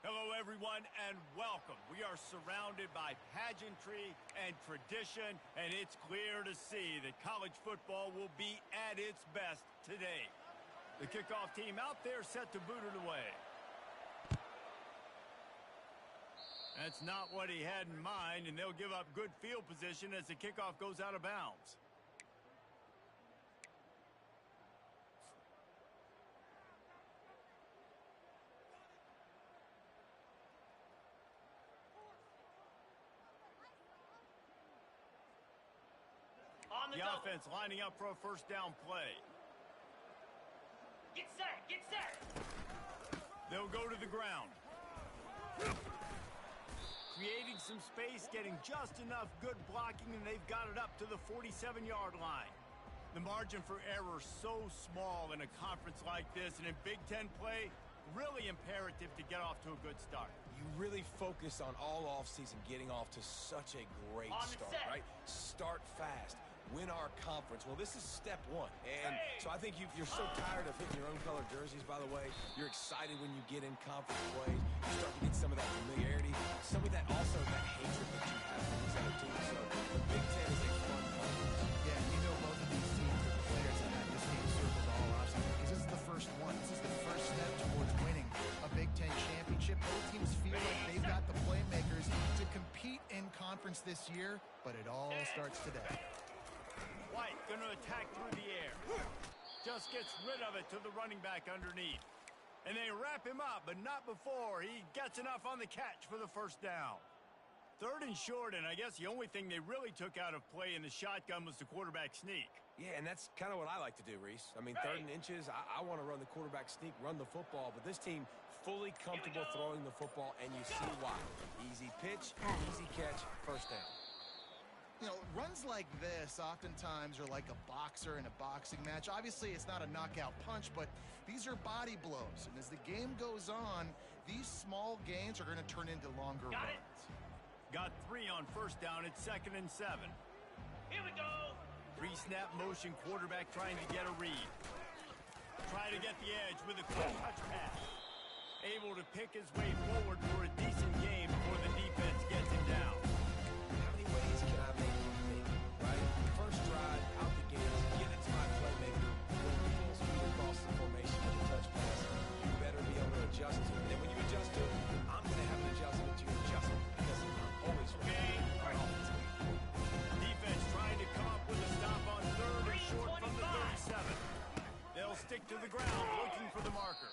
Hello, everyone, and welcome. We are surrounded by pageantry and tradition, and it's clear to see that college football will be at its best today. The kickoff team out there set to boot it away. That's not what he had in mind, and they'll give up good field position as the kickoff goes out of bounds. The offense lining up for a first down play. Get set! Get set! They'll go to the ground. Creating some space, getting just enough good blocking, and they've got it up to the 47-yard line. The margin for error so small in a conference like this, and in Big Ten play, really imperative to get off to a good start. You really focus on all offseason getting off to such a great start, right? Start fast. Win our conference. Well, this is step one. And so I think you're so tired of hitting your own color jerseys, by the way. You're excited when you get in conference plays. You start to get some of that familiarity, some of that also that hatred that you have for these other teams. So the Big Ten is a fun conference. Yeah, you know both of these teams are the players that have this game circled all offseason because this is the first one. This is the first step towards winning a Big Ten championship. Both teams feel like they've got the playmakers to compete in conference this year, but it all starts today. White going to attack through the air. Just gets rid of it to the running back underneath. And they wrap him up, but not before he gets enough on the catch for the first down. Third and short, and I guess the only thing they really took out of play in the shotgun was the quarterback sneak. Yeah, and that's kind of what I like to do, Reese. I mean, third and inches, I want to run the quarterback sneak, run the football, but this team fully comfortable throwing the football, and you see why. Easy pitch, easy catch, first down. You know, runs like this oftentimes are like a boxer in a boxing match. Obviously, it's not a knockout punch, but these are body blows. And as the game goes on, these small gains are going to turn into longer runs. Got 3 on first down. It's 2nd and 7. Here we go. 3-snap motion, quarterback trying to get a read. Try to get the edge with a quick touch pass. Able to pick his way forward for a decent game before the defense gets him down. How many ways can I make you think, right? First drive, out the gate, get it to my playmaker, going full speed across the formation with a touch pass. You better be able to adjust to it. And then when you adjust to it, I'm going to have an adjustment to your adjustment because I'm always ready. Defense trying to come up with a stop on third and short from the 37. They'll stick to the ground looking for the marker.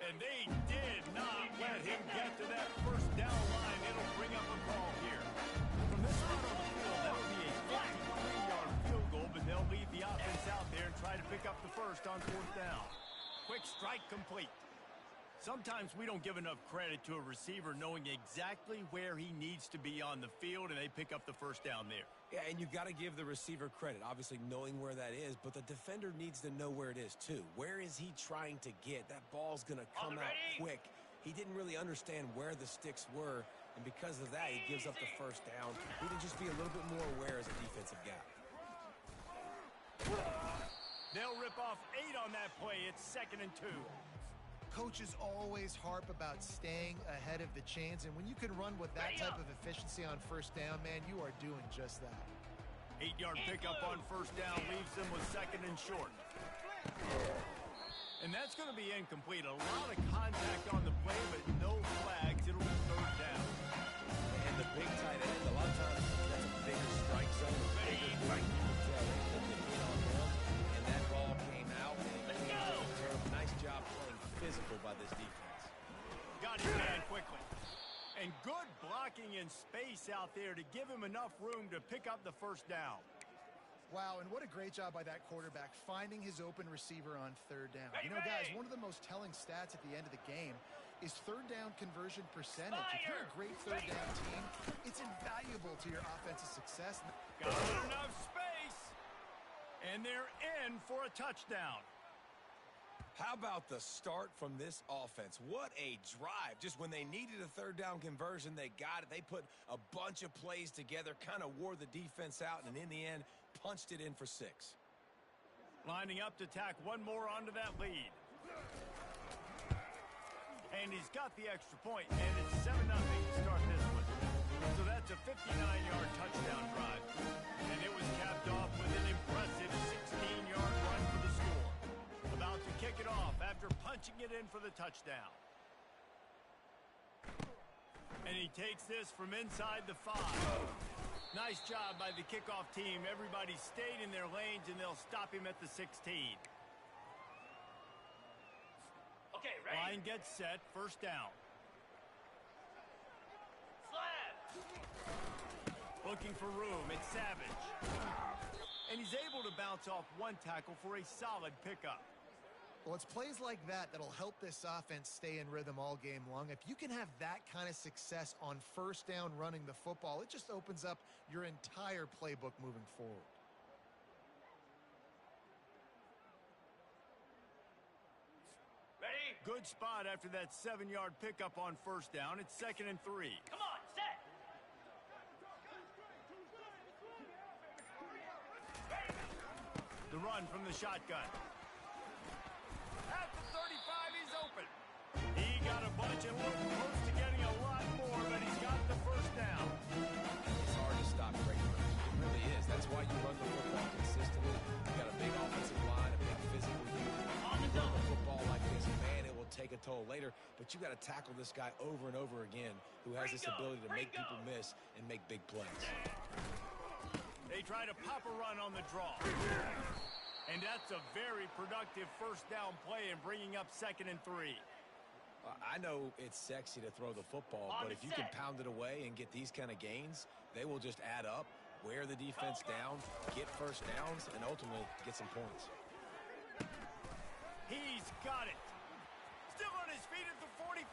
And they did not let him get to that first down line. It'll bring up a call here. From this spot on the field, that would be a 53-yard field goal, but they'll leave the offense out there and try to pick up the first on fourth down. Quick strike complete. Sometimes we don't give enough credit to a receiver knowing exactly where he needs to be on the field, and they pick up the first down there. Yeah, and you got to give the receiver credit, obviously knowing where that is, but the defender needs to know where it is too. Where is he trying to get? That ball's going to come out quick. He didn't really understand where the sticks were, and because of that, he gives up the first down. He can just be a little bit more aware as a defensive guy. They'll rip off 8 on that play. It's 2nd and 2. Coaches always harp about staying ahead of the chains, and when you can run with that type of efficiency on first down, man, you are doing just that. 8-yard pickup on first down leaves them with 2nd and short. And that's going to be incomplete. A lot of contact on the play, but no flags. It'll be third down. And the big tight end, a lot of times that's a bigger strike zone, a bigger strike. You can tell they put the hit on him, and that ball came out. Let's go! Nice job playing physical by this defense. Got his man quickly. And good blocking in space out there to give him enough room to pick up the first down. Wow, and what a great job by that quarterback finding his open receiver on third down. You know, guys, one of the most telling stats at the end of the game is third down conversion percentage. If you're a great third down team, it's invaluable to your offensive success. Got enough space. And they're in for a touchdown. How about the start from this offense? What a drive. Just when they needed a third down conversion, they got it. They put a bunch of plays together, kind of wore the defense out, and in the end, punched it in for 6. Lining up to tack one more onto that lead. And he's got the extra point, and it's 7-0 to start this one. So that's a 59-yard touchdown drive. And it was capped off with an impressive 16-yard run for the score. About to kick it off after punching it in for the touchdown. And he takes this from inside the 5. Nice job by the kickoff team. Everybody stayed in their lanes, and they'll stop him at the 16. Okay, ready? Line gets set. First down. Slab. Looking for room. It's Savage. And he's able to bounce off one tackle for a solid pickup. Well, it's plays like that that'll help this offense stay in rhythm all game long. If you can have that kind of success on first down running the football, it just opens up your entire playbook moving forward. Ready? Good spot after that 7-yard pickup on first down. It's 2nd and 3. Come on, set. The run from the shotgun. At the 35, he's open. He got a bunch and looked close to getting a lot more, but he's got the first down. It's hard to stop great runs. It really is. That's why you run the football consistently. You got a big offensive line, a big physical unit. You run the football like this, man, it will take a toll later, but you got to tackle this guy over and over again who has this ability to make people miss and make big plays. They try to pop a run on the draw. And that's a very productive first down play and bringing up 2nd and 3. I know it's sexy to throw the football, but if you can pound it away and get these kind of gains, they will just add up, wear the defense down, get first downs, and ultimately get some points. He's got it. Still on his feet at the 45.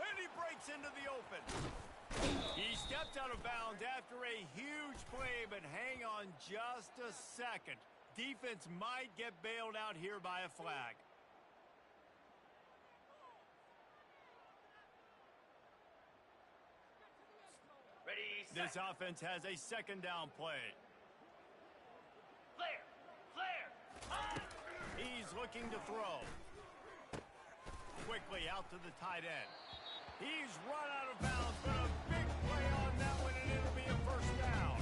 And he breaks into the open. He stepped out of bounds after a huge play, but hang on just a second. Defense might get bailed out here by a flag. Ready, set. This offense has a 2nd down play. Flare. Flare. Ah! He's looking to throw. Quickly out to the tight end. He's run out of bounds, but a big play on that one, and it'll be a first down.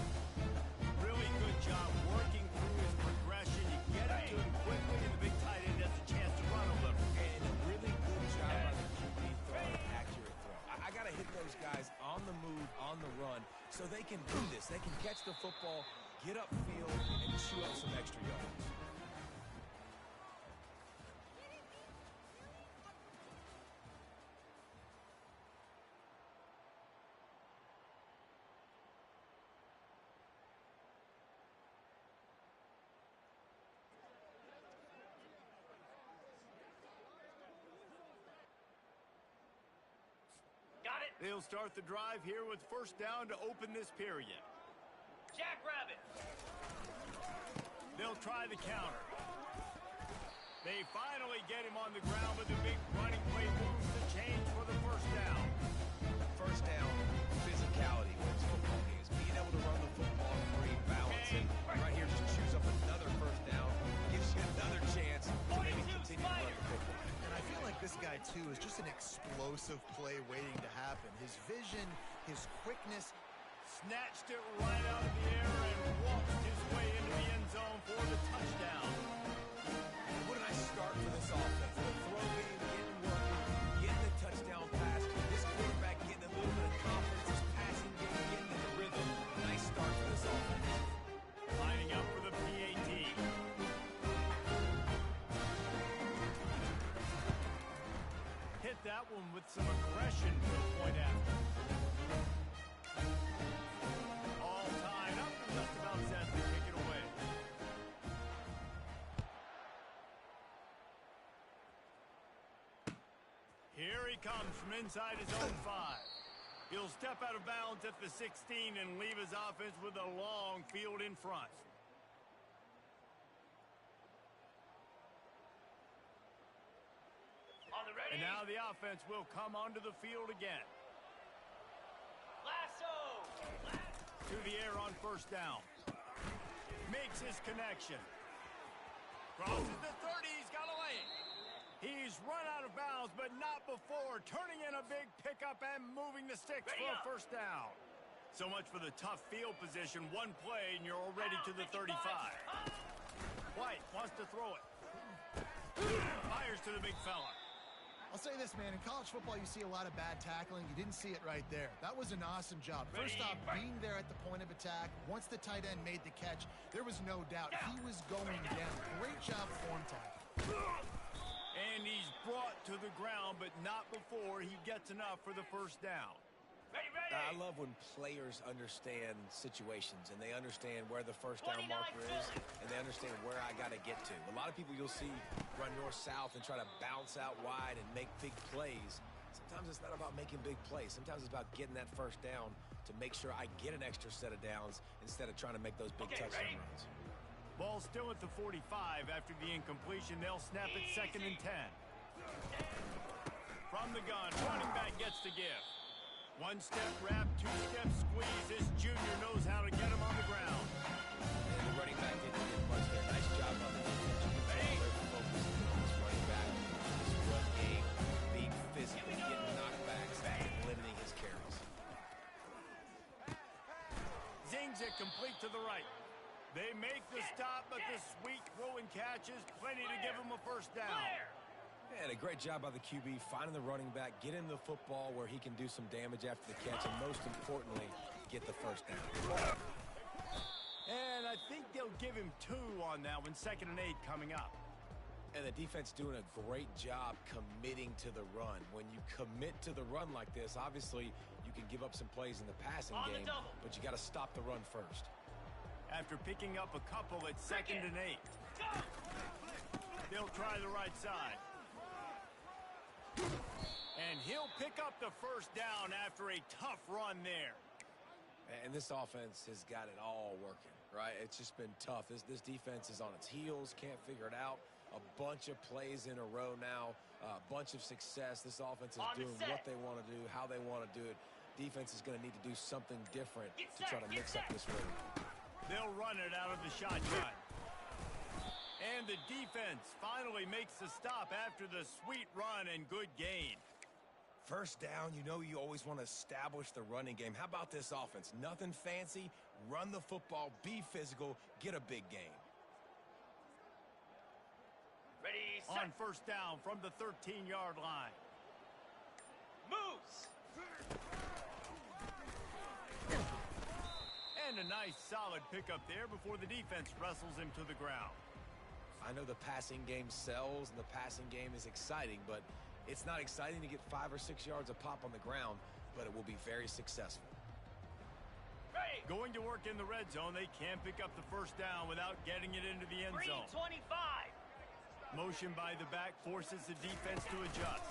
Really good job working through his progression. You get it to him quickly, and the big tight end has a chance to run a little. And a really good job by the QB throwing an accurate throw. I got to hit those guys on the move, on the run, so they can do this. They can catch the football, get upfield, and chew up some extra yards. Got it. They'll start the drive here with first down to open this period. Jackrabbit. They'll try the counter. They finally get him on the ground, but the big running play moves the change for the first down. First down, physicality wins football games. Being able to run the football free, balancing. Right here, just chews up another first down. Gives you another chance to maybe continue to run the football. And I feel like this guy, too, is just an explosive play waiting to happen. His vision, his quickness. Snatched it right out of the air and walked his way into the end zone for the touchdown. What a nice start for this offense. The throw game getting working, getting the touchdown pass. This quarterback getting a little bit of confidence. His passing game getting in the rhythm. Nice start for this offense. Lining up for the PAT. Hit that one with some aggression to the point after. All tied up and just about set to kick it away. Here he comes from inside his own 5. He'll step out of bounds at the 16 and leave his offense with a long field in front. On the ready. And now the offense will come onto the field again. Lasso. To the air on first down. Makes his connection. Crosses the 30, he's got a lane. He's run out of bounds, but not before turning in a big pickup and moving the sticks for a first down. So much for the tough field position. One play, and you're already to the 35. White wants to throw it. Fires to the big fella. I'll say this, man. In college football, you see a lot of bad tackling. You didn't see it right there. That was an awesome job. First off, being there at the point of attack. Once the tight end made the catch, there was no doubt he was going down. Great job form tackle. And he's brought to the ground, but not before he gets enough for the first down. Ready. I love when players understand situations and they understand where the first down marker is and they understand where I got to get to. A lot of people you'll see run north-south and try to bounce out wide and make big plays. Sometimes it's not about making big plays. Sometimes it's about getting that first down to make sure I get an extra set of downs instead of trying to make those big touchdown runs. Ball still at the 45 after the incompletion. They'll snap it 2nd and 10. From the gun, running back gets the give. One step wrap, two step squeeze. This junior knows how to get him on the ground. And the running back didn't get much there. Nice job on the defense. You can tell they're focused on this running back. This run game, being physical, getting knockbacks, and limiting his carries. Zings it complete to the right. They make the stop, but the sweet throw and catch is plenty to give him a first down. And a great job by the QB finding the running back, getting the football where he can do some damage after the catch, and most importantly, get the first down. And I think they'll give him 2 on that one, 2nd and 8 coming up. And the defense doing a great job committing to the run. When you commit to the run like this, obviously you can give up some plays in the passing game, but you got to stop the run first. After picking up a couple at 2nd and 8. They'll try the right side. And he'll pick up the first down after a tough run there. And this offense has got it all working, right? It's just been tough. This defense is on its heels, can't figure it out. A bunch of plays in a row now, a bunch of success. This offense is doing what they want to do, how they want to do it. Defense is going to need to do something different to try to mix up this rhythm. They'll run it out of the shotgun. And the defense finally makes the stop after the sweet run and good gain. First down, you know you always want to establish the running game. How about this offense? Nothing fancy. Run the football, be physical, get a big gain. Ready, on first down from the 13-yard line. Moves. And a nice solid pickup there before the defense wrestles him to the ground. I know the passing game sells and the passing game is exciting, but it's not exciting to get 5 or 6 yards a pop on the ground, but it will be very successful. Ready. Going to work in the red zone, they can't pick up the first down without getting it into the end zone. 325. Motion by the back forces the defense to adjust.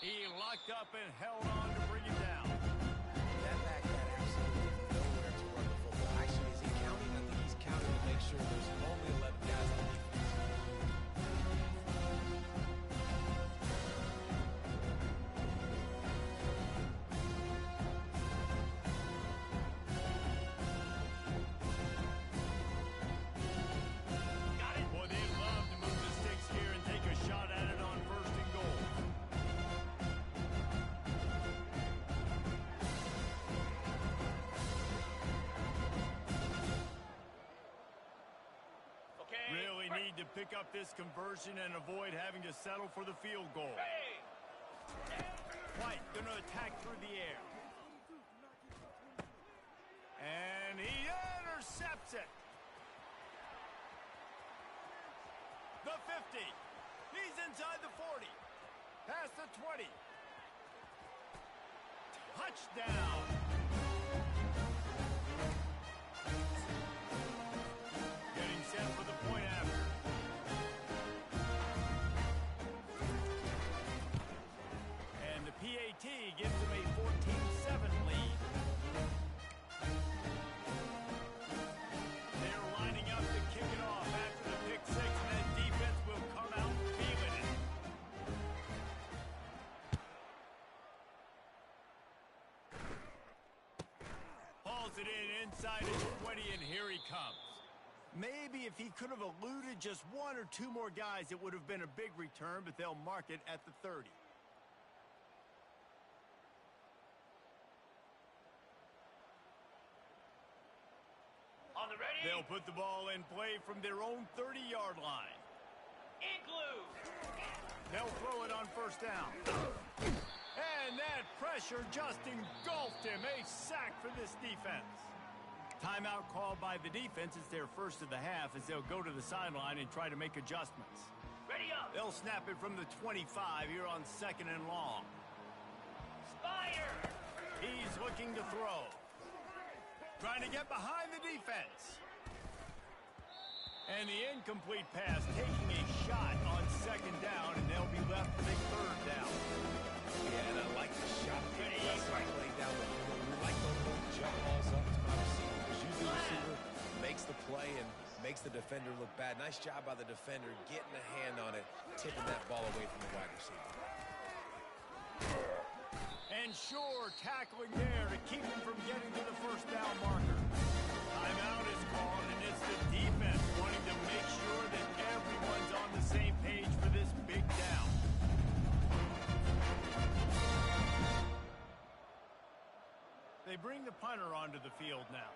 He locked up and held on to bring it down. That back had absolutely nowhere to run the football. Actually, is he counting? I think he's counting to make sure there's only 11 guys on defense. Boy, they'd love to move the sticks here and take a shot at it on 1st and goal. Okay. Really need to pick up this conversion and avoid having to settle for the field goal. Ready. White gonna attack through the air. And he intercepts it. The 50. He's inside the 40. Past the 20. Touchdown. Getting set for the point after. And the PAT gives him a 14-7 lead. They're lining up to kick it off after the pick six, and that defense will come out feeling it. Hauls it in inside his 20, and here he comes. Maybe if he could have eluded just one or two more guys, it would have been a big return, but they'll mark it at the 30. On the ready. They'll put the ball in play from their own 30-yard line. Igloo. They'll throw it on first down. And that pressure just engulfed him. A sack for this defense. Timeout called by the defense. It's their first of the half as they'll go to the sideline and try to make adjustments. Ready up. They'll snap it from the 25 here on 2nd and long. Spire. He's looking to throw. Trying to get behind the defense. And the incomplete pass taking a shot on 2nd down, and they'll be left with a 3rd down. Yeah, and I like the shot. Play down the field. We like those little jump balls up to my receiver. Because usually the receiver makes the play and makes the defender look bad. Nice job by the defender getting a hand on it, tipping that ball away from the wide receiver. And sure, tackling there to keep him from getting to the first down marker. Timeout is called, and it's the defense wanting to make sure that everyone's on the same page for this big down. They bring the punter onto the field now.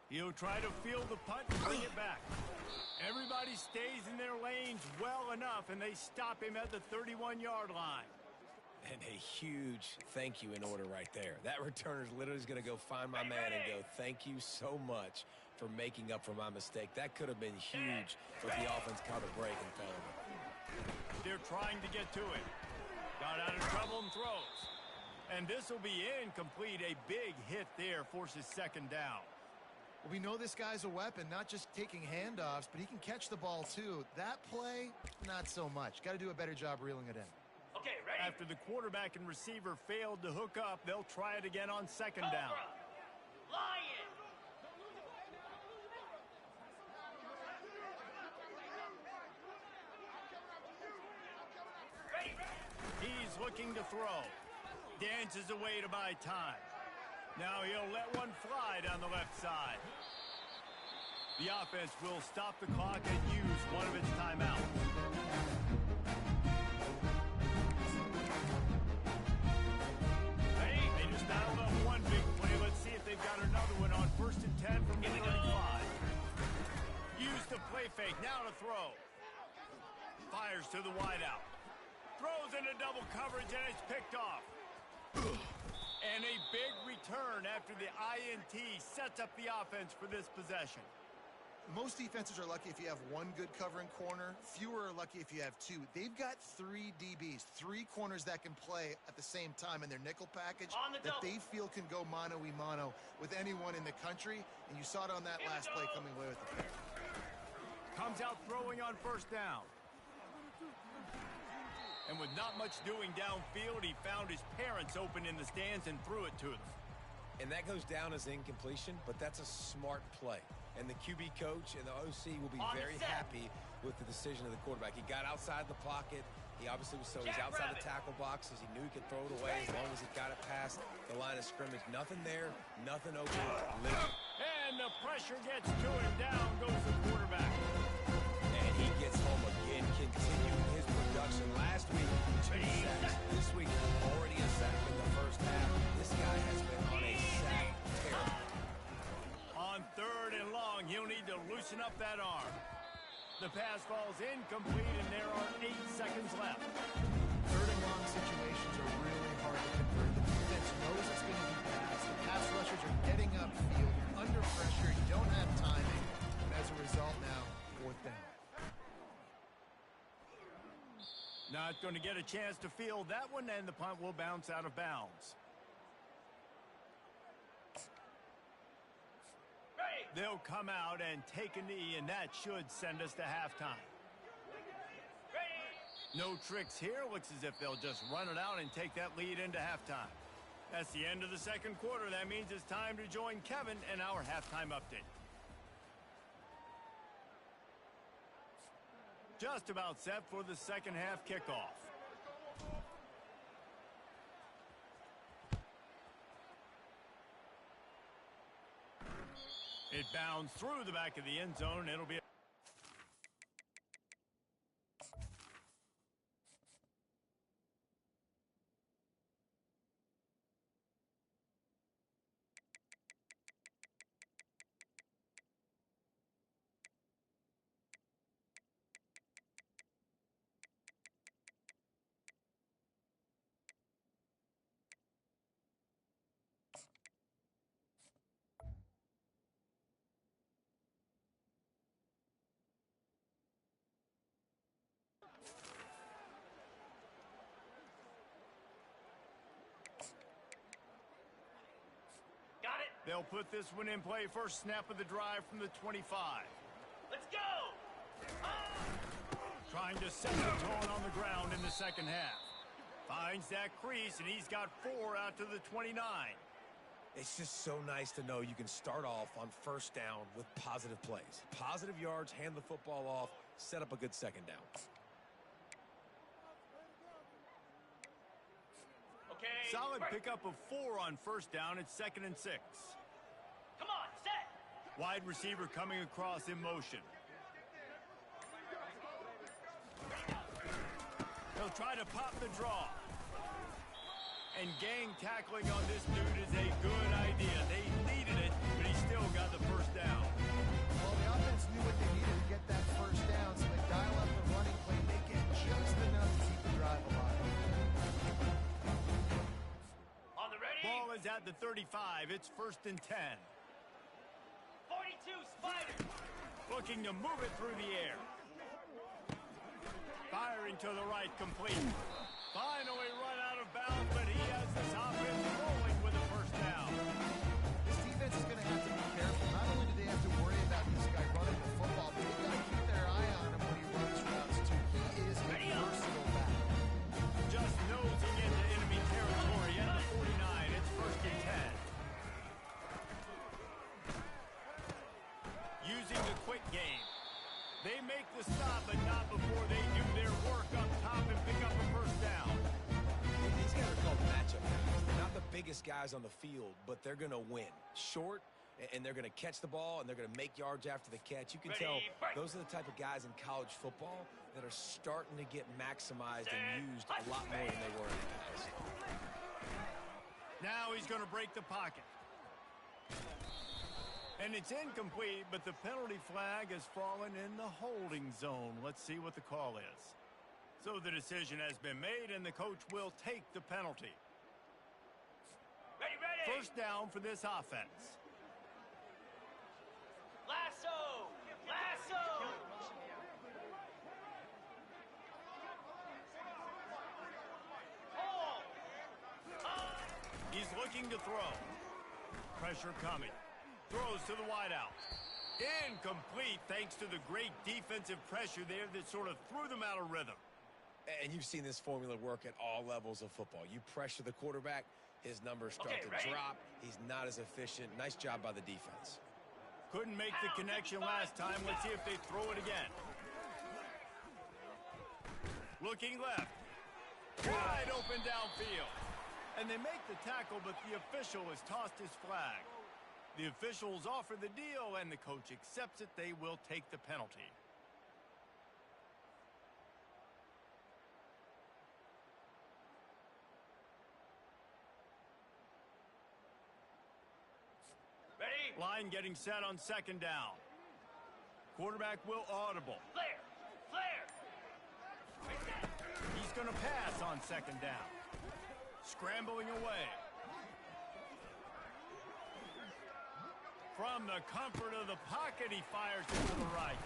He'll try to field the punt and bring it back. Everybody stays in their lanes well enough, and they stop him at the 31-yard line. And a huge thank you in order right there. That returner's literally going to go find my man and go, thank you so much for making up for my mistake. That could have been huge, but the offense caught a break and found it. They're trying to get to it. Got out of trouble and throws. And this will be incomplete. A big hit there forces 2nd down. Well, we know this guy's a weapon, not just taking handoffs, but he can catch the ball too. That play, not so much. Got to do a better job reeling it in. Okay, ready? After the quarterback and receiver failed to hook up, they'll try it again on 2nd down. Lion. Ready. He's looking to throw. Dances away to buy time. Now he'll let one fly down the left side. The offense will stop the clock and use one of its timeouts. Hey, they just battled up one big play. Let's see if they've got another one on 1st and 10 from the 35. Use the play fake. Now to throw. Fires to the wideout. Throws into double coverage, and it's picked off. And a big return after the INT sets up the offense for this possession. Most defenses are lucky if you have one good covering corner. Fewer are lucky if you have two. They've got 3 DBs, 3 corners that can play at the same time in their nickel package that they feel can go mano-a-mano with anyone in the country. And you saw it on that last play coming away with the pick. Comes out throwing on 1st down. And with not much doing downfield, he found his parents open in the stands and threw it to them. And that goes down as incompletion, but that's a smart play. And the QB coach and the OC will be very happy with the decision of the quarterback. He got outside the pocket. He obviously was he's outside the tackle boxes. He knew he could throw it away as long as he got it past the line of scrimmage. Nothing there, nothing open. And the pressure gets to him. Down goes the quarterback. And he gets home again, continuing his production. Last week, 2 sacks. This week, already a sack in the first half. This guy has been on a sack tear. On 3rd and long, he'll need to loosen up that arm. The pass falls incomplete, and there are 8 seconds left. 3rd and long situations are really hard to convert. The defense knows it's going to be passed. The pass rushers are getting upfield. You're under pressure. You don't have timing. And as a result now, 4th down. Not going to get a chance to field that one, and the punt will bounce out of bounds. Ready. They'll come out and take a knee, and that should send us to halftime. Ready. No tricks here. Looks as if they'll just run it out and take that lead into halftime. That's the end of the 2nd quarter. That means it's time to join Kevin in our halftime update. Just about set for the second half kickoff. It bounds through the back of the end zone. It'll be They'll put this one in play. First snap of the drive from the 25. Let's go! Trying to set the tone on the ground in the second half. Finds that crease, and he's got 4 out to the 29. It's just so nice to know you can start off on first down with positive plays. Positive yards, hand the football off, set up a good second down. Okay. Solid break. pickup of 4 on first down. It's 2nd and 6. Come on, set! Wide receiver coming across in motion. He'll try to pop the draw. And gang tackling on this dude is a good idea. They needed it, but he still got the first down. Well, the offense knew what they needed to get that first down, so they dial up the running play, make it just enough to keep the drive alive. On the ready? Ball is at the 35. It's 1st and 10. 42, Spider! Looking to move it through the air. Firing to the right, complete. Finally run out of bounds, but he has this offense rolling with a first down. This defense is going to have to be careful. Not only do they have to worry about this guy running the football, but they've got to keep their eye on him when he runs routes, too. He is a versatile back. Just nosing into enemy territory at the 49. It's 1st and 10. Using the quick game. They make the stop, but not before they do their work up top and pick up a first down. These guys are called matchup guys. They're not the biggest guys on the field, but they're going to win. Short, and they're going to catch the ball, and they're going to make yards after the catch. You can tell those are the type of guys in college football that are starting to get maximized and used a lot more than they were in the past. Now he's going to break the pocket. And it's incomplete, but the penalty flag has fallen in the holding zone. Let's see what the call is. So the decision has been made, and the coach will take the penalty. Ready, ready! First down for this offense. Lasso! Lasso! Hold! He's looking to throw. Pressure coming. Throws to the wideout. Incomplete thanks to the great defensive pressure there that sort of threw them out of rhythm. And you've seen this formula work at all levels of football. You pressure the quarterback, his numbers start to drop. He's not as efficient. Nice job by the defense. Couldn't make the connection last time. Let's see if they throw it again. Looking left. Wide open downfield. And they make the tackle, but the official has tossed his flag. The officials offer the deal, and the coach accepts it. They will take the penalty. Ready? Line getting set on second down. Quarterback will audible. Flare! Flare! He's going to pass on second down. Scrambling away. From the comfort of the pocket, he fires it to the right.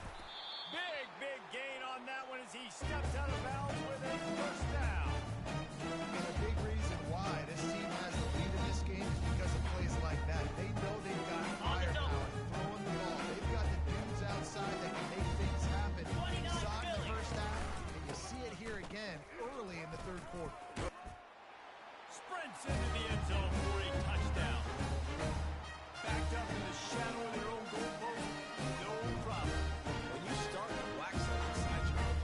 Big, big gain on that one as he steps out of bounds with a first down. And a big reason why this team has the lead in this game is because of plays like that. They know they've got firepower throwing the ball. They've got the dudes outside that can make things happen. You saw it in the first half, and you see it here again early in the third quarter. Sprints into the end zone for a touchdown. Backed up in the shadow of their own goal post, no problem. When you start in the black side inside your own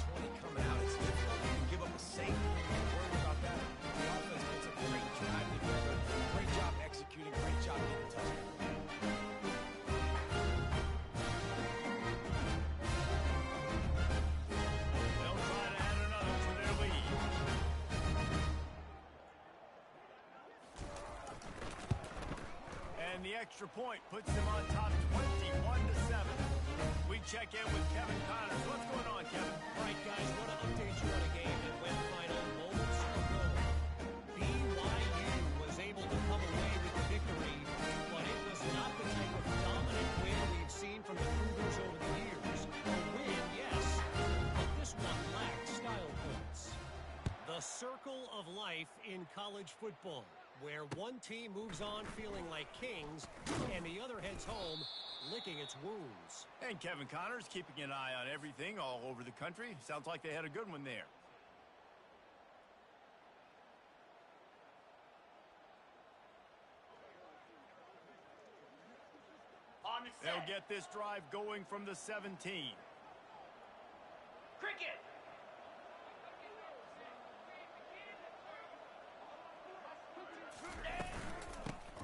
the extra point puts them on top 21-7. We check in with Kevin Connors. What's going on, Kevin? All right, guys, want to update you on a game that went final moments ago. BYU was able to come away with the victory, but it was not the type of dominant win we've seen from the Cougars over the years. A win, yes, but this one lacked style points. The circle of life in college football, where one team moves on feeling like kings and the other heads home licking its wounds. And Kevin Connors keeping an eye on everything all over the country. Sounds like they had a good one there. On the set. They'll get this drive going from the 17. Cricket.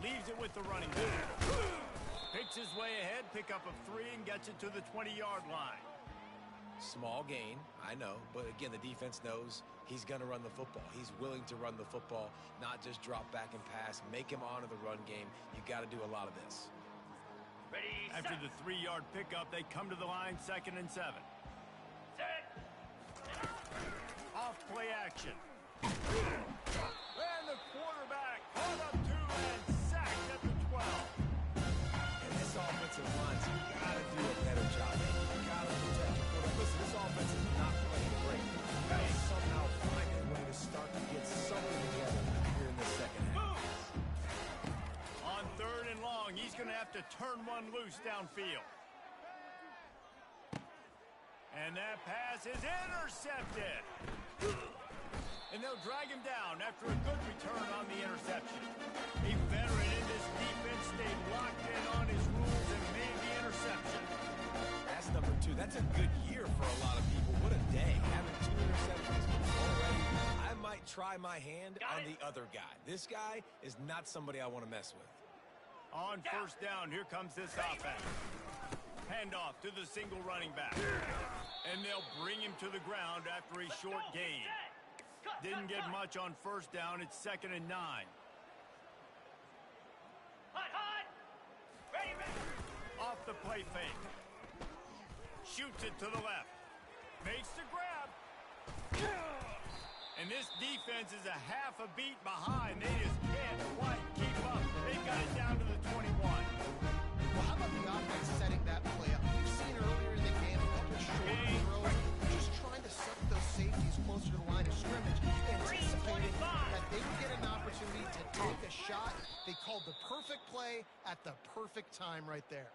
Leaves it with the running back. Picks his way ahead, pick up a 3, and gets it to the 20-yard line. Small gain, I know, but again, the defense knows he's going to run the football. He's willing to run the football, not just drop back and pass, make him honor the run game. You got to do a lot of this. Ready, After set. the 3-yard pickup, they come to the line, 2nd and 7. Set. Off play action. And the quarterback caught up to and sacked at the 12. And this offensive line's got to do a better job. You got to protect your quarterback. Listen, this offense is not playing great. You got to somehow find a way to start to get something together here in the second half. On 3rd and long, he's going to have to turn one loose downfield. And that pass is intercepted. And they'll drag him down after a good return on the interception. A veteran in this defense stayed locked in on his rules and made the interception. That's number 2. That's a good year for a lot of people. What a day. Having 2 interceptions already. I might try my hand on the other guy. This guy is not somebody I want to mess with. On 1st down, here comes this offense. Handoff to the single running back. And they'll bring him to the ground after a short gain. Didn't get much on 1st down. It's 2nd and 9. Hot, hot. Ready, ready. Off the play fake. Shoots it to the left. Makes the grab. And this defense is a half a beat behind. They just can't quite keep up. They've got it down to the 21. Well, how about the offense setting that play up? We've seen earlier in the game a couple short throws, just trying to suck those safeties closer to the line of scrimmage, anticipating that they would get an opportunity to take a shot. They called the perfect play at the perfect time right there.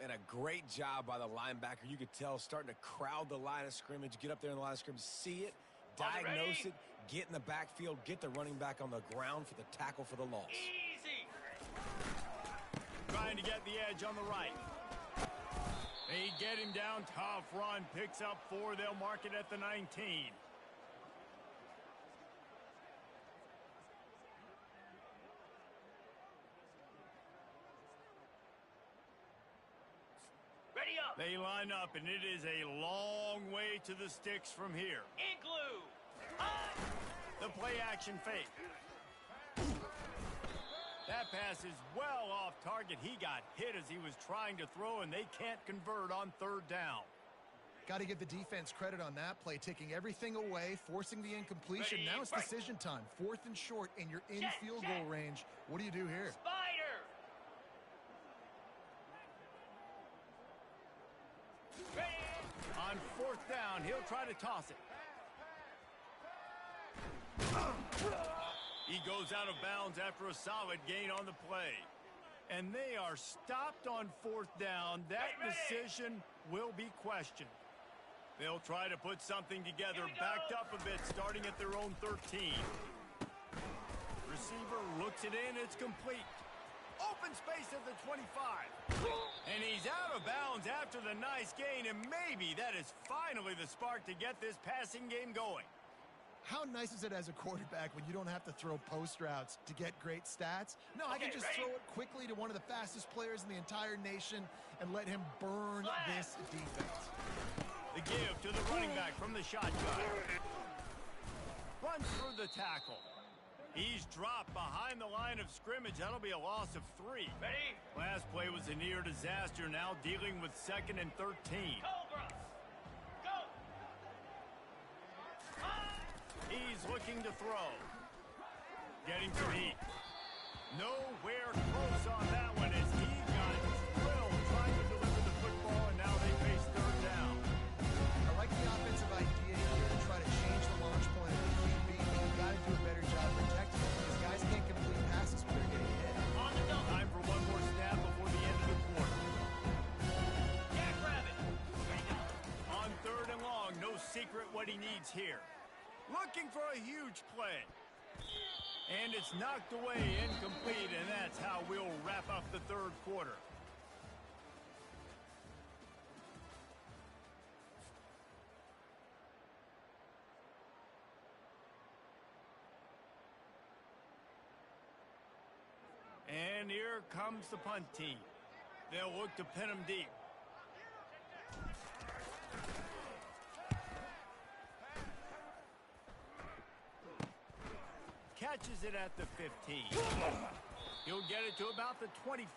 And a great job by the linebacker. You could tell starting to crowd the line of scrimmage, get up there in the line of scrimmage, see it, diagnose it, get in the backfield, get the running back on the ground for the tackle for the loss. Easy. Trying to get the edge on the right. They get him down. Tough run. Picks up 4. They'll mark it at the 19. Ready up. They line up, and it is a long way to the sticks from here. Igloo. Hot. The play action fake. That pass is well off target. He got hit as he was trying to throw, and they can't convert on 3rd down. Got to give the defense credit on that play, taking everything away, forcing the incompletion. Ready, Now it's break. decision time. 4th and short, and you're in Check, field check. goal range. What do you do here? Spider. Ready. On 4th down, he'll try to toss it. He goes out of bounds after a solid gain on the play. And they are stopped on 4th down. That decision will be questioned. They'll try to put something together, backed up a bit, starting at their own 13. Receiver looks it in, it's complete. Open space at the 25. And he's out of bounds after the nice gain, and maybe that is finally the spark to get this passing game going. How nice is it as a quarterback when you don't have to throw post routes to get great stats? No, I can just throw it quickly to one of the fastest players in the entire nation and let him burn this defense. The give to the running back from the shotgun. Runs through the tackle. He's dropped behind the line of scrimmage. That'll be a loss of 3. Ready? Last play was a near disaster. Now dealing with 2nd and 13. Cobra. Go. He's looking to throw. Getting some heat. Nowhere close on that one as he got drilled trying to deliver the football, and now they face 3rd down. I like the offensive idea here to try to change the launch point of the QB, but you got to do a better job protecting it because guys can't complete passes when they're getting hit. On the double. Time for one more snap before the end of the quarter. Jackrabbit. Ready to go. On 3rd and long, no secret what he needs here. Looking for a huge play. And it's knocked away, incomplete, and that's how we'll wrap up the 3rd quarter. And here comes the punt team. They'll look to pin him deep. Catches it at the 15. He'll get it to about the 25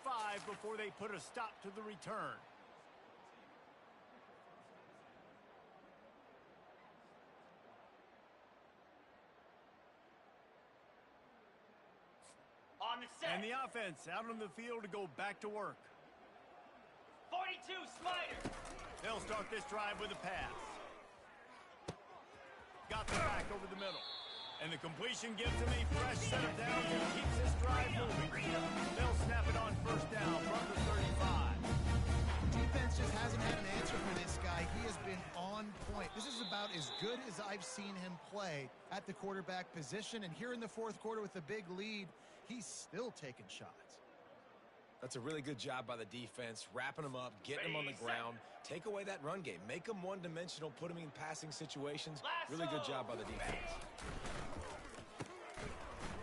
before they put a stop to the return. On the set. And the offense out on the field to go back to work. 42 Spider. They'll start this drive with a pass. Got the back over the middle. And the completion gives him a fresh set of downs and keeps this drive moving. They'll snap it on 1st down from the 35. Defense just hasn't had an answer for this guy. He has been on point. This is about as good as I've seen him play at the quarterback position. And here in the 4th quarter with a big lead, he's still taking shots. That's a really good job by the defense, wrapping them up, getting them on the ground. Take away that run game. Make them one-dimensional, put them in passing situations. Really good job by the defense.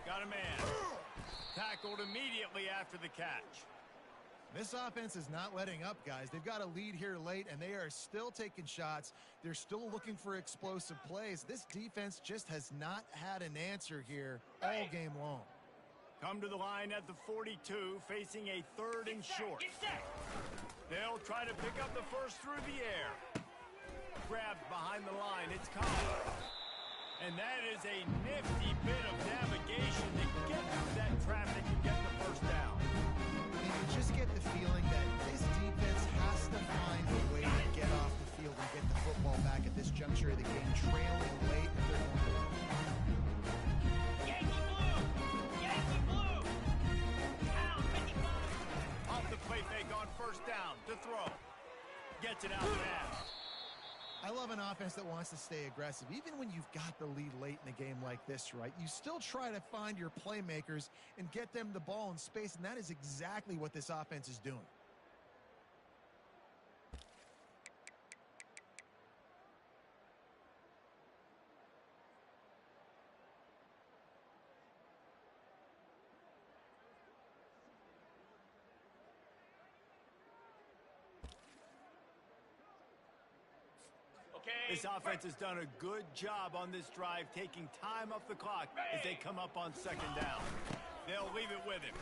Got a man. Tackled immediately after the catch. This offense is not letting up, guys. They've got a lead here late, and they are still taking shots. They're still looking for explosive plays. This defense just has not had an answer here all game long. Come to the line at the 42, facing a 3rd and short. Get set. They'll try to pick up the first through the air. Grabbed behind the line. It's Collins. And that is a nifty bit of navigation to get through that traffic and get the 1st down. You can just get the feeling that this defense has to find a way to get off the field and get the football back at this juncture of the game, trailing late if they're going to win. Yankee blue. Yankee blue. Down 55. Off the play fake on 1st down to throw. Gets it out of the pass. I love an offense that wants to stay aggressive. Even when you've got the lead late in a game like this, right, you still try to find your playmakers and get them the ball in space, and that is exactly what this offense is doing. This offense has done a good job on this drive, taking time off the clock as they come up on 2nd down. They'll leave it with him.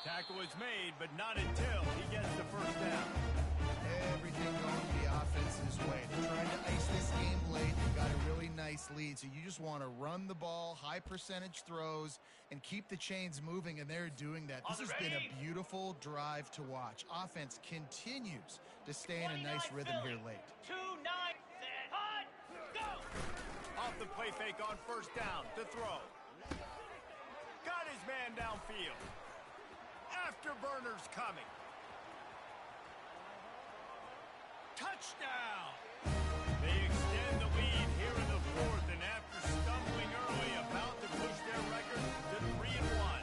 Tackle is made, but not until he gets the 1st down. Everything going the offense's way. They're trying to ice this game late. They've got a really nice lead, so you just want to run the ball, high percentage throws, and keep the chains moving, and they're doing that. This has been a beautiful drive to watch. Offense continues to stay in a nice rhythm here late. 2-9 set. Hot. Go. Off the play fake on 1st down to throw. Got his man downfield. Afterburner's coming. Touchdown! They extend the lead here in the 4th, and after stumbling early, about to push their record to 3-1.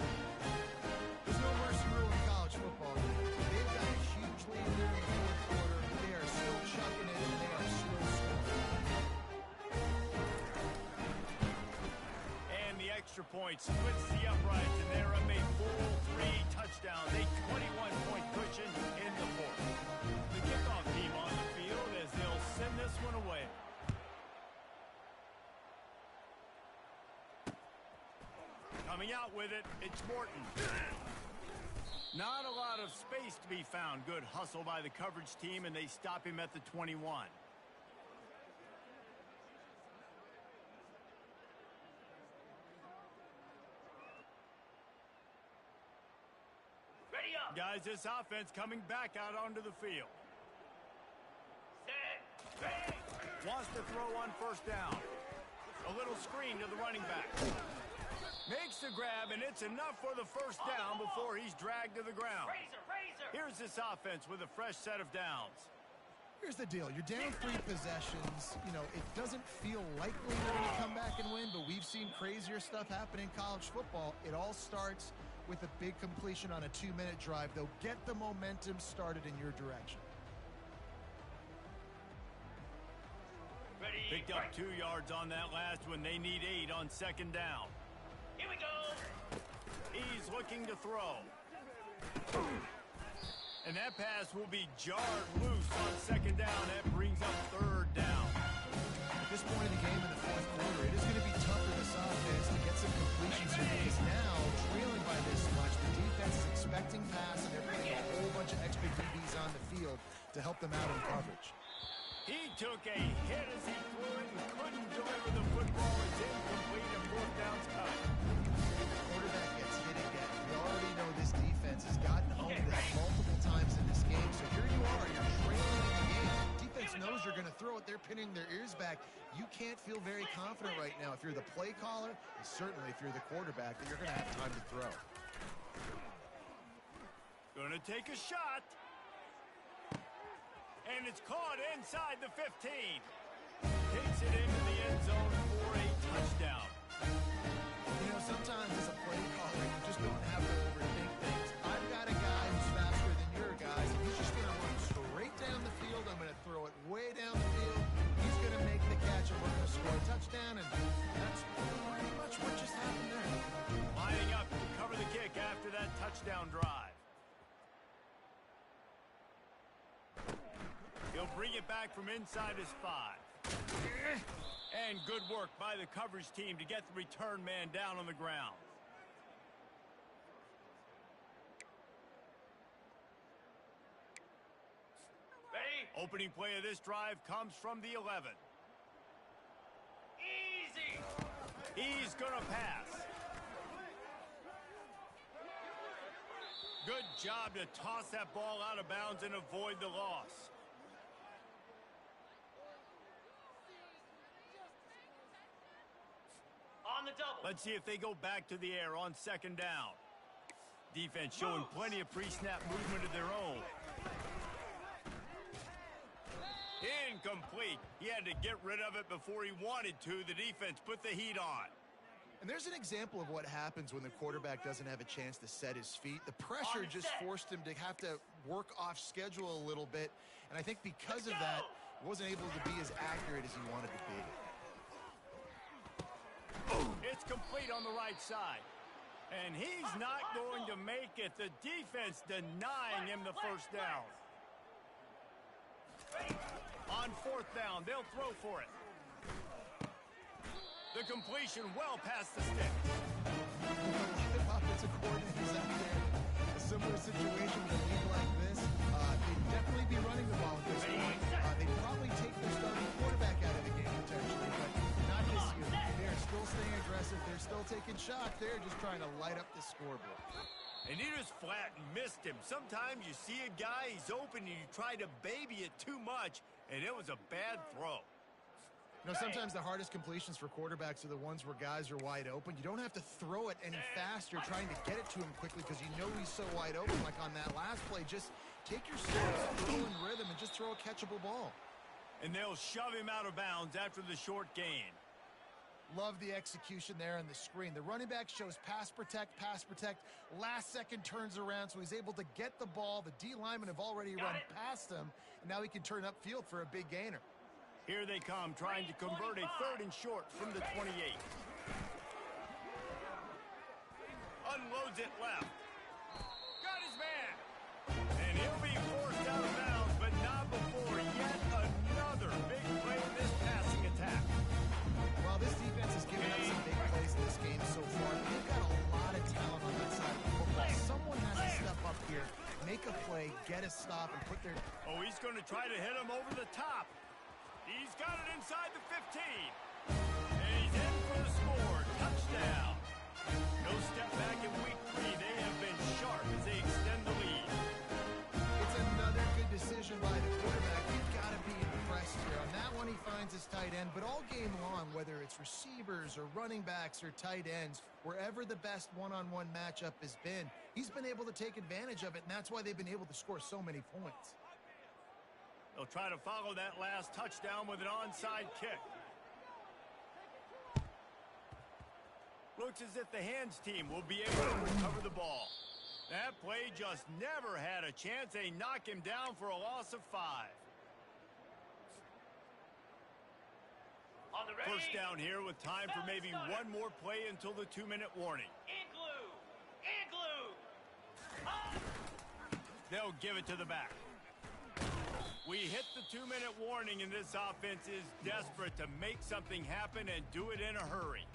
There's no mercy rule in college football. They've got a huge lead here in the 4th quarter. They are still chucking it, and they are still scoring. And the extra point splits the uprights, and they're up a full 3 touchdowns, a 21-point cushion in the 4th. The kickoff team on the field as they'll send this one away. Coming out with it, it's Morton. Not a lot of space to be found. Good hustle by the coverage team, and they stop him at the 21. Ready up. Guys, this offense coming back out onto the field. Set. Ready. Wants to throw on first down. A little screen to the running back. Makes the grab, and it's enough for the first down before he's dragged to the ground. Razor. Here's this offense with a fresh set of downs. Here's the deal. You're down 3 possessions. You know, it doesn't feel likely they're going to come back and win, but we've seen crazier stuff happen in college football. It all starts with a big completion on a 2-minute drive. They'll get the momentum started in your direction. Ready. Picked up 2 yards on that last one. They need 8 on second down. Here we go. He's looking to throw. And that pass will be jarred loose on second down. That brings up third down. At this point in the game in the fourth quarter, it is going to be tough for this offense to get some completions here because now, trailing by this much, the defense is expecting pass and they're putting a whole bunch of extra DBs on the field to help them out in coverage. He took a hit as he threw it and couldn't deliver the football. It's incomplete and fourth down's cut. The quarterback gets hit again. We already know this defense has gotten home to this multiple times in this game. So here you are, you're trailing in the game. Defense knows you're going to throw it. They're pinning their ears back. You can't feel very confident right now if you're the play caller, and certainly if you're the quarterback, that you're going to have time to throw. Gonna take a shot. And it's caught inside the 15. Takes it into the end zone for a touchdown. You know, sometimes as a play caller, you just don't have to overthink things. I've got a guy who's faster than your guys, and he's just going to run straight down the field. I'm going to throw it way down the field. He's going to make the catch, and we're going to score a touchdown, and that's pretty much what just happened there. Lining up to cover the kick after that touchdown drive. He'll bring it back from inside his 5. And good work by the coverage team to get the return man down on the ground. Ready. Opening play of this drive comes from the 11. Easy. He's gonna pass. Good job to toss that ball out of bounds and avoid the loss. On the double. Let's see if they go back to the air on second down. Defense showing plenty of pre-snap movement of their own. Incomplete. He had to get rid of it before he wanted to. The defense put the heat on. And there's an example of what happens when the quarterback doesn't have a chance to set his feet. The pressure just forced him to have to work off schedule a little bit. And I think because of that, he wasn't able to be as accurate as he wanted to be. It's complete on the right side. And he's not going to make it. The defense denying him the first down. On fourth down, they'll throw for it. The completion well past the stick. The offensive coordinators out there, a similar situation with a league like this, they'd definitely be running the ball at this point. They'd probably take their starting quarterback out of the game potentially, but not this year. They're still staying aggressive. They're still taking shots. They're just trying to light up the scoreboard. And he just flat missed him. Sometimes you see a guy, he's open, and you try to baby it too much, and it was a bad throw. You know, sometimes the hardest completions for quarterbacks are the ones where guys are wide open. You don't have to throw it any faster trying to get it to him quickly because you know he's so wide open. Like on that last play, just take your steps, throw in rhythm, and just throw a catchable ball. And they'll shove him out of bounds after the short gain. Love the execution there on the screen. The running back shows pass protect, last second turns around, so he's able to get the ball. The D linemen have already run past him, and now he can turn upfield for a big gainer. Here they come, trying to convert a third and short from the 28. Unloads it left. Got his man. And he'll be forced out of bounds, but not before yet another big play in this passing attack. Well, this defense has given up some big plays in this game so far. They've got a they're... Oh, he's going to try to hit him over the top. He's got it inside the 15. And he's in for the score. Touchdown. No step back in week 3. They have been sharp as they extend the lead. It's another good decision by the quarterback. You've got to be impressed here. On that one, he finds his tight end. But all game long, whether it's receivers or running backs or tight ends, wherever the best one-on-one matchup has been, he's been able to take advantage of it, and that's why they've been able to score so many points. They'll try to follow that last touchdown with an onside kick. Looks as if the hands team will be able to recover the ball. That play just never had a chance. They knock him down for a loss of 5. On the ready. First down here with time for maybe one more play until the 2-minute warning. Igloo. Igloo. Ah! They'll give it to the back. We hit the 2-minute warning, and this offense is desperate to make something happen and do it in a hurry.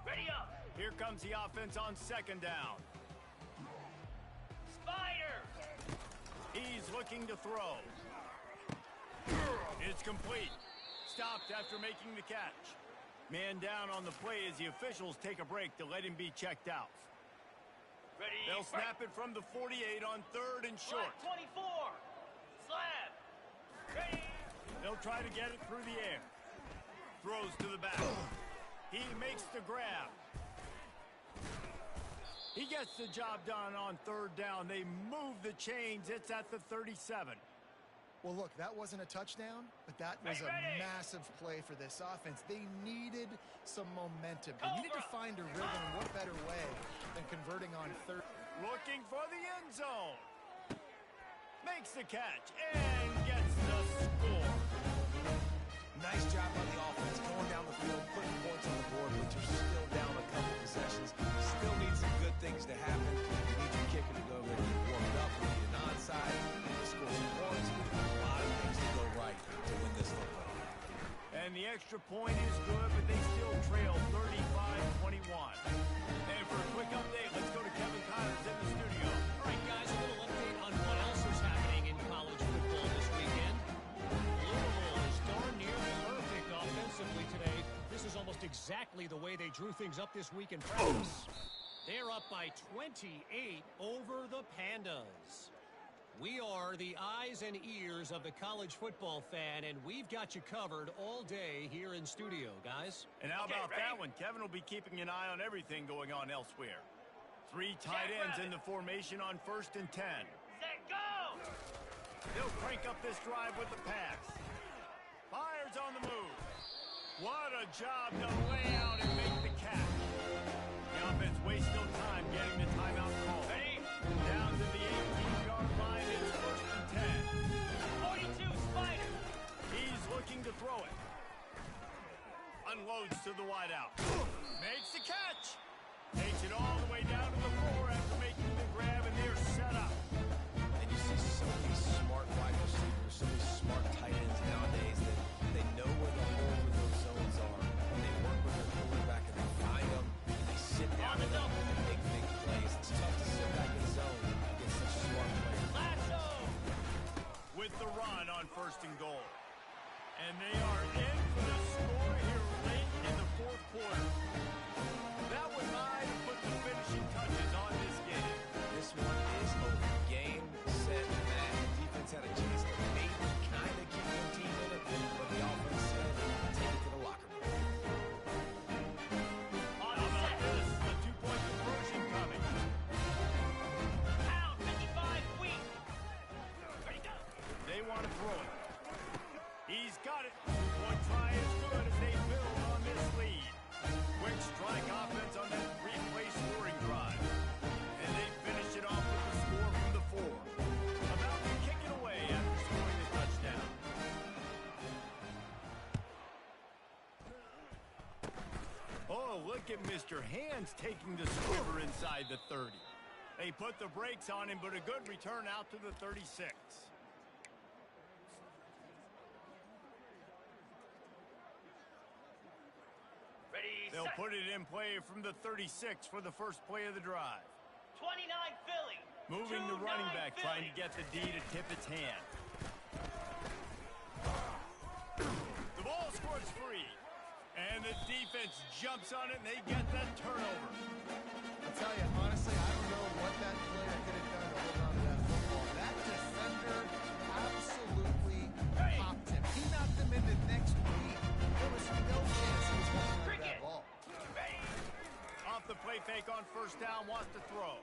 Ready up. Here comes the offense on 2nd down. Spider. He's looking to throw. It's complete. Stopped after making the catch. Man down on the play as the officials take a break to let him be checked out. Ready. They'll snap it from the 48 on 3rd and short. Slab 24. Slab. Ready. They'll try to get it through the air. Throws to the back. He makes the grab. He gets the job done on 3rd down. They move the chains. It's at the 37. Well, look, that wasn't a touchdown, but that was a massive play for this offense. They needed some momentum. They needed to find a rhythm. What better way than converting on 3rd? Looking for the end zone. Makes the catch and gets the score. Nice job by the offense, going down the field, putting points on the board, but you're still down a couple possessions. Still need some good things to happen. You need your kicker to go there, get warmed up. We need an onside. We need to score some points. We need a lot of things to go right to win this football. And the extra point is good, but they still trail 35-21. And for a quick update, let's go to Kevin Connors in the studio. All right, guys, a little update on what else is happening in college football this weekend. Louisville is darn near perfect offensively today. This is almost exactly the way they drew things up this week in practice. They're up by 28 over the Pandas. We are the eyes and ears of the college football fan, and we've got you covered all day here in studio, guys. And how about that one? Kevin will be keeping an eye on everything going on elsewhere. 3 tight ends in the formation on 1st and 10. Set, go. They'll crank up this drive with the pass. Fires on the move. What a job to lay out and make the catch. The offense wastes no time getting the timeout call. Ready. Down to the 18-yard line. It's 1st and 10. 42, Spider. He's looking to throw it. Unloads to the wideout. Makes the catch. Takes it all the way down to the floor after making the grab, and they're set up. And you see so many smart wide receivers, so many smart tight ends nowadays that they know where the holes in those zones are. And they work with their quarterback, and they find them, and they sit down and make big plays. It's tough to sit back in the zone against such smart players. Lasso. With the run on 1st and goal. And they are in for the score here late in the 4th quarter. That was mine to put the finishing touches on this game. This one is over. Game, set, match. The defense had a chance to maybe kind of keep their team in it, but the offense said, take it to the locker room. On How about set. this? A 2-point conversion coming. Pound 55 weak. Ready, go. They want to throw it. He's got it. 2-point try is good as they build on this lead. Quick strike offense on that 3-play scoring drive. And they finish it off with the score from the 4. About to kick it away after scoring the touchdown. Oh, look at Mr. Hands taking the squiver inside the 30. They put the brakes on him, but a good return out to the 36. Ready, They'll put it in play from the 36 for the first play of the drive. 29 Philly. Moving the running 2-9 back, Philly. trying to get the D to tip its hand. The ball squirts free. And the defense jumps on it, and they get that turnover. I'll tell you, honestly, I don't know what that player could have done to hold on to that football. That defender absolutely popped him. He knocked him in the next week. There was no chance he was holding on to that ball. Off the play fake on first down, wants to throw.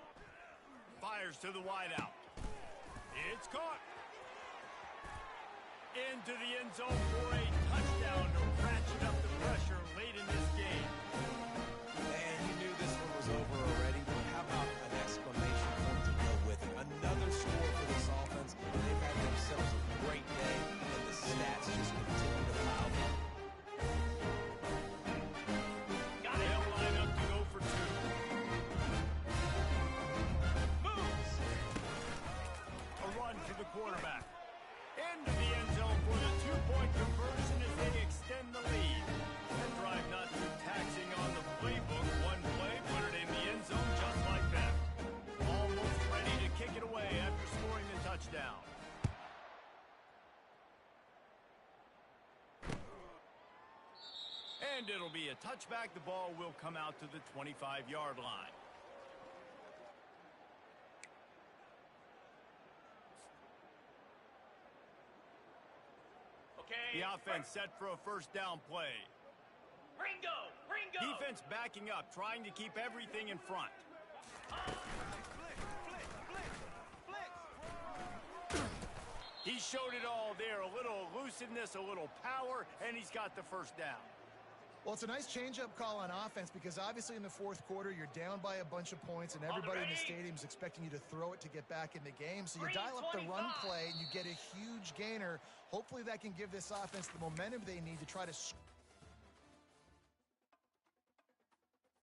Fires to the wideout. It's caught. Into the end zone for a touchdown to ratchet up the pressure late in this game. And you knew this one was over already, but how about an exclamation point to go with it? Another score for this offense. They've had themselves a great day, and the stats just continue to pile in. They'll line up to go for two. Moves. A run to the quarterback. Into the end zone for the two-point conversion as they extend the lead. That drive not too taxing on the playbook. One play, put it in the end zone just like that. Almost ready to kick it away after scoring the touchdown. And it'll be a touchback. The ball will come out to the 25-yard line. Okay. The offense set for a first down play. Ringo. Ringo. Defense backing up, trying to keep everything in front. He showed it all there. A little elusiveness, a little power, and he's got the first down. Well, it's a nice change-up call on offense because obviously in the fourth quarter, you're down by a bunch of points and everybody in the stadium is expecting you to throw it to get back in the game. So you dial up the run play and you get a huge gainer. Hopefully that can give this offense the momentum they need to try to